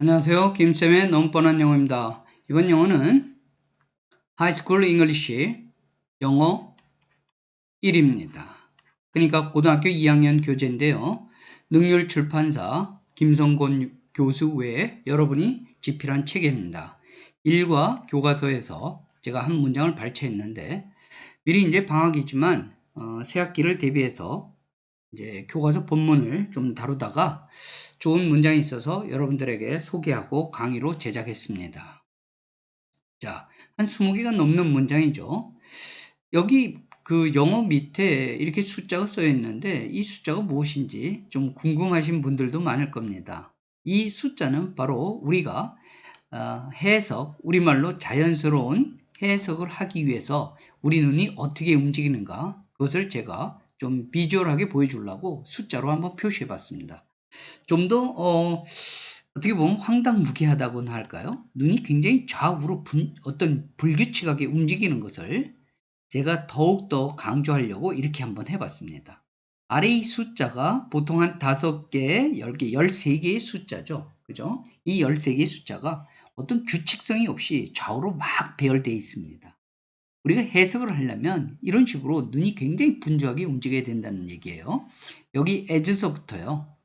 안녕하세요. 김쌤의 너무 뻔한 영어입니다. 이번 영어는 하이스쿨 잉글리시 영어 1입니다. 그러니까 고등학교 2학년 교재인데요. 능률 출판사 김성곤 교수 외에 여러분이 집필한 책입니다. 1과 교과서에서 제가 한 문장을 발췌했는데 미리 이제 방학이지만 새학기를 대비해서 이제 교과서 본문을 좀 다루다가 좋은 문장이 있어서 여러분들에게 소개하고 강의로 제작했습니다. 자, 한 20개가 넘는 문장이죠. 여기 그 영어 밑에 이렇게 숫자가 써 있는데 이 숫자가 무엇인지 좀 궁금하신 분들도 많을 겁니다. 이 숫자는 바로 우리가 해석, 우리말로 자연스러운 해석을 하기 위해서 우리 눈이 어떻게 움직이는가 그것을 제가 좀 비주얼하게 보여주려고 숫자로 한번 표시해 봤습니다. 좀 더 어떻게 보면 황당무계하다고나 할까요? 눈이 굉장히 좌우로 어떤 불규칙하게 움직이는 것을 제가 더욱더 강조하려고 이렇게 한번 해봤습니다. 아래 이 숫자가 보통 한 5개, 10개, 13개의 숫자죠. 그죠? 이 13개의 숫자가 어떤 규칙성이 없이 좌우로 막 배열되어 있습니다. 우리가 해석을 하려면 이런 식으로 눈이 굉장히 분주하게 움직여야 된다는 얘기예요. 여기 as서부터요.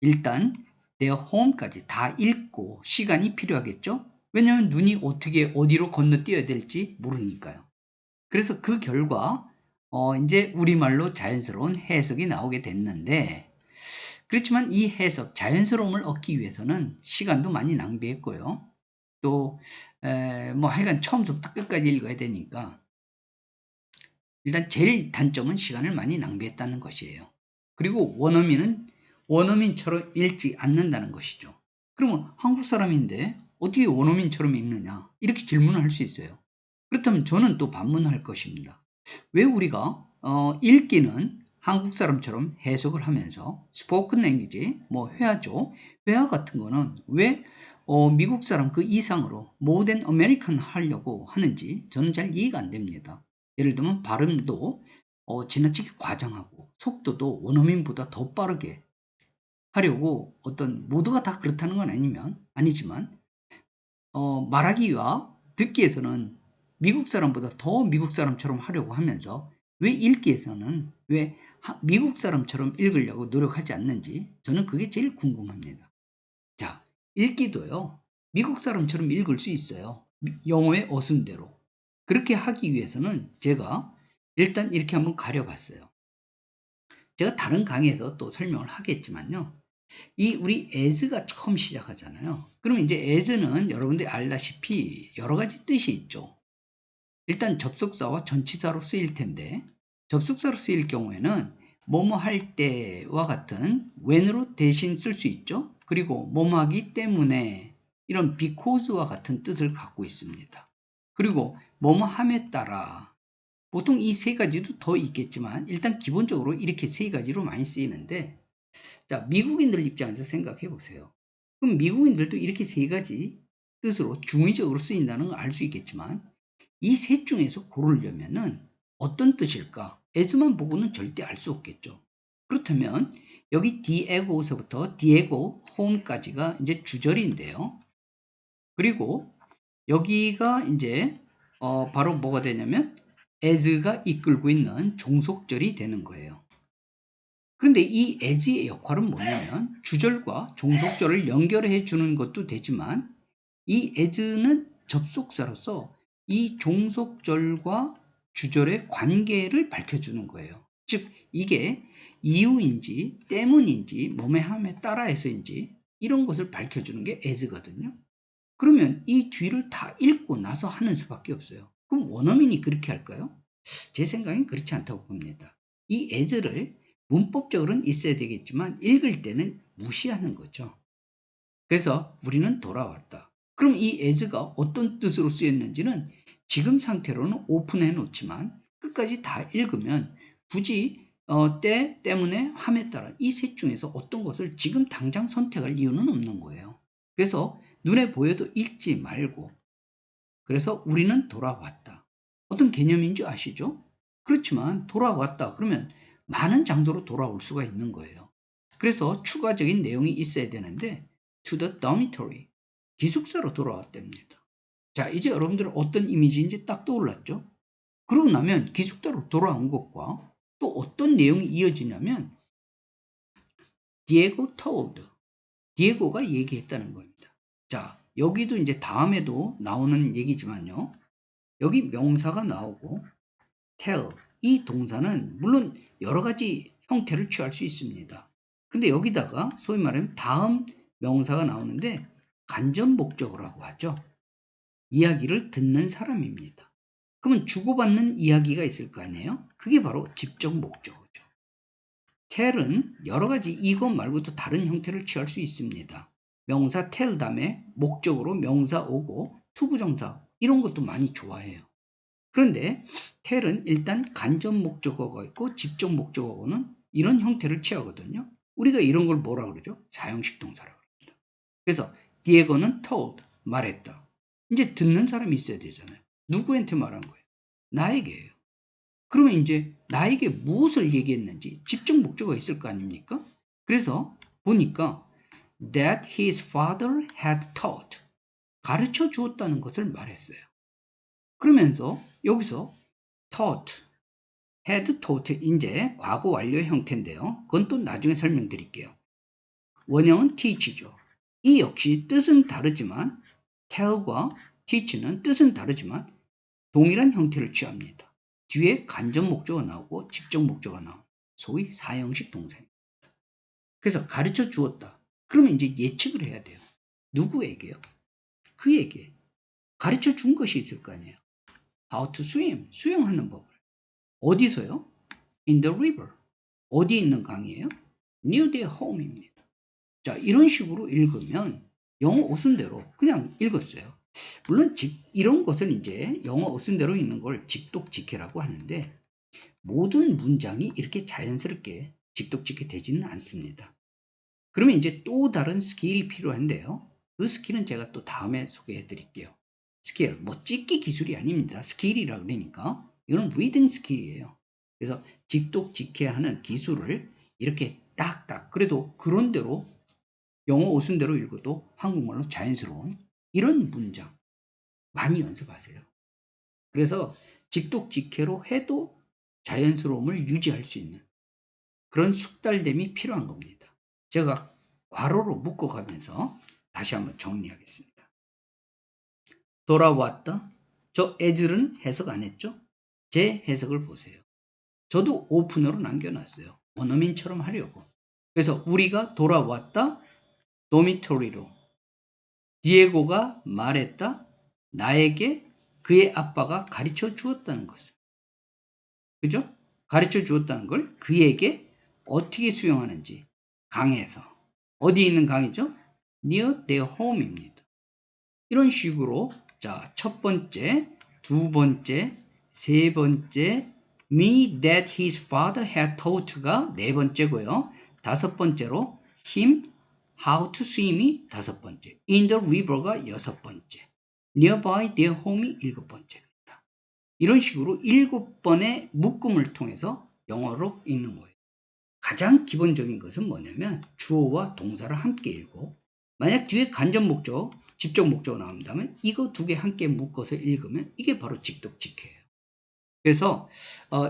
일단 their home까지 다 읽고 시간이 필요하겠죠? 왜냐하면 눈이 어떻게 어디로 건너뛰어야 될지 모르니까요. 그래서 그 결과 이제 우리말로 자연스러운 해석이 나오게 됐는데 그렇지만 이 해석, 자연스러움을 얻기 위해서는 시간도 많이 낭비했고요. 또 뭐 하여간 처음부터 끝까지 읽어야 되니까 일단 제일 단점은 시간을 많이 낭비했다는 것이에요. 그리고 원어민처럼 읽지 않는다는 것이죠. 그러면 한국 사람인데 어떻게 원어민처럼 읽느냐? 이렇게 질문을 할 수 있어요. 그렇다면 저는 또 반문할 것입니다. 왜 우리가 읽기는 한국 사람처럼 해석을 하면서 스포큰 랭귀지, 뭐 회화죠. 회화 같은 거는 왜 미국 사람 그 이상으로 모던 아메리칸 하려고 하는지 저는 잘 이해가 안 됩니다. 예를 들면 발음도 지나치게 과장하고 속도도 원어민보다 더 빠르게 하려고 어떤 모두가 다 그렇다는 건 아니지만 말하기와 듣기에서는 미국 사람보다 더 미국 사람처럼 하려고 하면서 왜 읽기에서는 왜 미국 사람처럼 읽으려고 노력하지 않는지 저는 그게 제일 궁금합니다. 자, 읽기도요. 미국 사람처럼 읽을 수 있어요. 영어의 어순대로. 그렇게 하기 위해서는 제가 일단 이렇게 한번 가려봤어요. 제가 다른 강의에서 또 설명을 하겠지만요. 이 우리 as가 처음 시작하잖아요. 그러면 이제 as는 여러분들이 알다시피 여러 가지 뜻이 있죠. 일단 접속사와 전치사로 쓰일 텐데 접속사로 쓰일 경우에는 뭐뭐 할 때와 같은 when으로 대신 쓸 수 있죠. 그리고 뭐뭐 하기 때문에 이런 because와 같은 뜻을 갖고 있습니다. 그리고 뭐뭐 함에 따라 보통 이 세 가지도 더 있겠지만 일단 기본적으로 이렇게 세 가지로 많이 쓰이는데 자, 미국인들 입장에서 생각해 보세요. 그럼 미국인들도 이렇게 세 가지 뜻으로 중의적으로 쓰인다는 걸 알 수 있겠지만 이 셋 중에서 고르려면은 어떤 뜻일까? as만 보고는 절대 알 수 없겠죠. 그렇다면 여기 Diego서부터 Diego home까지가 이제 주절인데요. 그리고 여기가 이제 바로 뭐가 되냐면 as가 이끌고 있는 종속절이 되는 거예요. 그런데 이 as의 역할은 뭐냐면 주절과 종속절을 연결해 주는 것도 되지만 이 as는 접속사로서 이 종속절과 주절의 관계를 밝혀주는 거예요. 즉 이게 이유인지 때문인지 몸의 함에 따라해서인지 이런 것을 밝혀주는 게 as거든요. 그러면 이 뒤를 다 읽고 나서 하는 수밖에 없어요. 그럼 원어민이 그렇게 할까요? 제 생각엔 그렇지 않다고 봅니다. 이 as를 문법적으로는 있어야 되겠지만 읽을 때는 무시하는 거죠. 그래서 우리는 돌아왔다. 그럼 이 as가 어떤 뜻으로 쓰였는지는 지금 상태로는 오픈해 놓지만 끝까지 다 읽으면 굳이 때, 때문에, 함에 따라 이 셋 중에서 어떤 것을 지금 당장 선택할 이유는 없는 거예요. 그래서 눈에 보여도 읽지 말고 그래서 우리는 돌아왔다. 어떤 개념인지 아시죠? 그렇지만 돌아왔다. 그러면 많은 장소로 돌아올 수가 있는 거예요. 그래서 추가적인 내용이 있어야 되는데 to the dormitory. 기숙사로 돌아왔답니다. 자, 이제 여러분들은 어떤 이미지인지 딱 떠올랐죠? 그러고 나면 기숙사로 돌아온 것과 또 어떤 내용이 이어지냐면 디에고 told, 디에고가 얘기했다는 겁니다. 자, 여기도 이제 다음에도 나오는 얘기지만요. 여기 명사가 나오고 tell, 이 동사는 물론 여러 가지 형태를 취할 수 있습니다. 근데 여기다가 소위 말하면 다음 명사가 나오는데 간접 목적어라고 하죠. 이야기를 듣는 사람입니다. 그러면 주고받는 이야기가 있을 거 아니에요? 그게 바로 직접 목적어죠. tell은 여러 가지 이것 말고도 다른 형태를 취할 수 있습니다. 명사 tell 다음에 목적으로 명사 오고 투부정사 이런 것도 많이 좋아해요. 그런데 tell은 일단 간접 목적어가 있고 직접 목적어는 이런 형태를 취하거든요. 우리가 이런 걸 뭐라 그러죠? 사형식 동사라고 합니다. 그래서 디에고는 told, 말했다. 이제 듣는 사람이 있어야 되잖아요. 누구한테 말한 거예요? 나에게예요. 그러면 이제 나에게 무엇을 얘기했는지 직접 목적어가 있을 거 아닙니까? 그래서 보니까 that his father had taught, 가르쳐 주었다는 것을 말했어요. 그러면서 여기서 taught, had taught 이제 과거 완료 형태인데요. 그건 또 나중에 설명드릴게요. 원형은 teach죠. 이 역시 뜻은 다르지만 tell과 teach는 뜻은 다르지만 동일한 형태를 취합니다. 뒤에 간접 목적어가 나오고 직접 목적어가 나오고 소위 사형식 동사입니다. 그래서 가르쳐 주었다. 그러면 이제 예측을 해야 돼요. 누구에게요? 그에게 가르쳐 준 것이 있을 거 아니에요. How to swim, 수영하는 법을. 어디서요? In the river. 어디에 있는 강이에요? Near their home입니다. 자, 이런 식으로 읽으면 영어 어순대로 그냥 읽었어요. 물론 이런 것은 이제 영어 어순대로 읽는 걸 직독직해라고 하는데 모든 문장이 이렇게 자연스럽게 직독직해 되지는 않습니다. 그러면 이제 또 다른 스킬이 필요한데요. 그 스킬은 제가 또 다음에 소개해 드릴게요. 스킬, 뭐 찍기 기술이 아닙니다. 스킬이라 그러니까 이건 리딩 스킬이에요. 그래서 직독직해하는 기술을 이렇게 딱딱, 그래도 그런 대로 영어 어순대로 읽어도 한국말로 자연스러운 이런 문장 많이 연습하세요. 그래서 직독직해로 해도 자연스러움을 유지할 수 있는 그런 숙달됨이 필요한 겁니다. 제가 괄호로 묶어가면서 다시 한번 정리하겠습니다. 돌아왔다. 저 as는 해석 안 했죠? 제 해석을 보세요. 저도 오픈으로 남겨놨어요. 원어민처럼 하려고. 그래서 우리가 돌아왔다. 도미토리로. 디에고가 말했다. 나에게 그의 아빠가 가르쳐 주었다는 것을. 그죠? 가르쳐 주었다는 걸 그에게 어떻게 수용하는지 강에서. 어디에 있는 강이죠? Near their home입니다. 이런 식으로 자, 첫 번째, 두 번째, 세 번째 me that his father had taught가 네 번째고요. 다섯 번째로 him how to swim이 다섯 번째, in the river가 여섯 번째, nearby their home이 일곱 번째입니다. 이런 식으로 일곱 번의 묶음을 통해서 영어로 읽는 거예요. 가장 기본적인 것은 뭐냐면 주어와 동사를 함께 읽고 만약 뒤에 간접 목적, 직접 목적어 나온다면 이거 두 개 함께 묶어서 읽으면 이게 바로 직독직해예요. 그래서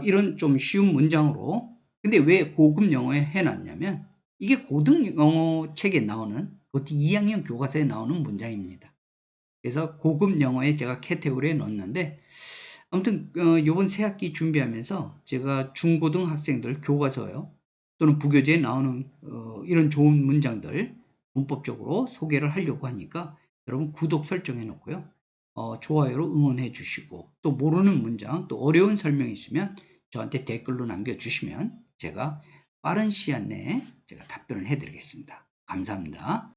이런 좀 쉬운 문장으로 근데 왜 고급 영어에 해놨냐면 이게 고등 영어 책에 나오는 그것도 2학년 교과서에 나오는 문장입니다. 그래서 고급 영어에 제가 카테고리에 넣었는데 아무튼 이번 새학기 준비하면서 제가 중고등 학생들 교과서요 또는 부교재에 나오는 이런 좋은 문장들 문법적으로 소개를 하려고 하니까 여러분 구독 설정해 놓고요. 좋아요로 응원해 주시고 또 모르는 문장 또 어려운 설명 있으면 저한테 댓글로 남겨주시면 제가 빠른 시간 내에 제가 답변을 해드리겠습니다. 감사합니다.